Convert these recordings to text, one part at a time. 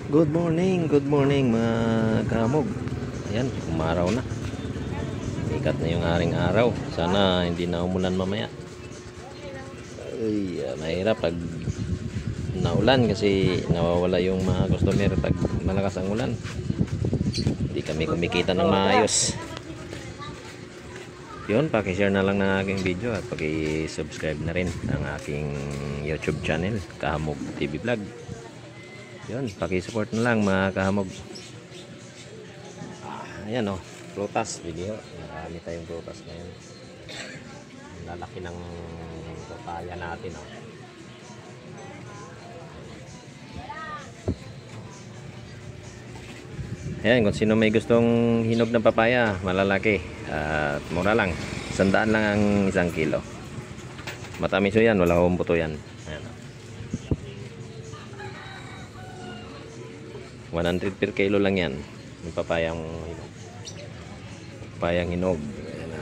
Good morning mga kamog. Ayan, umaraw na. Ikat na yung aring araw. Sana hindi na umulan mamaya. Ay, mahirap pag naulan kasi nawawala yung mga customer pag malakas ang ulan. Hindi kami kumikita ng maayos. Yun, paki-share na lang ng aking video at paki-subscribe na rin ang aking YouTube channel, Kahamog TV Vlog. Yun, paki-support na lang mga kahamog. Ayan o, prutas video. Marami tayong prutas ngayon. Ang lalaki ng papaya natin o. Ayan, kung sino may gustong hinog ng papaya, malalaki at mura lang. 100 lang ang 1 kilo. Matamis o yan, wala akong buto yan. Ayan o. 100 per kilo lang yan yung papayang hinog. Papayang hinog. Ayan na.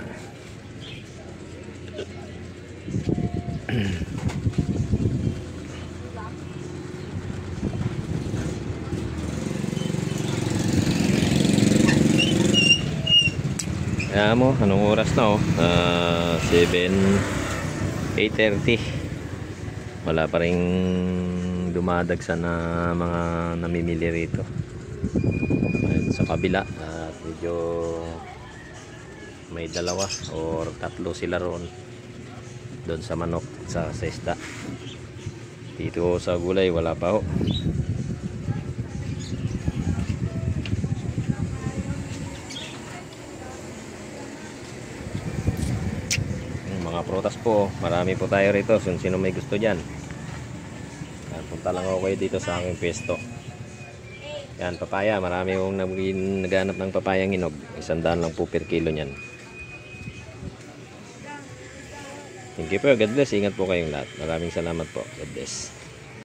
Ayan mo, anong oras na oh? 8:30. Wala pa ring dumadagsa na mga namimili rito. Ayan, sa kabila at medyo may 2 or 3 sila roon doon sa manok sa isda. Dito sa gulay wala pa ho. Mga prutas po, marami po tayo rito. Sino may gusto dyan, punta lang ako kayo dito sa aking pwesto. Yan, papaya, marami akong naghanap ng papayang hinog. 100 lang po per kilo nyan. Thank you po, God bless. Ingat po kayong lahat. Maraming salamat po, God bless.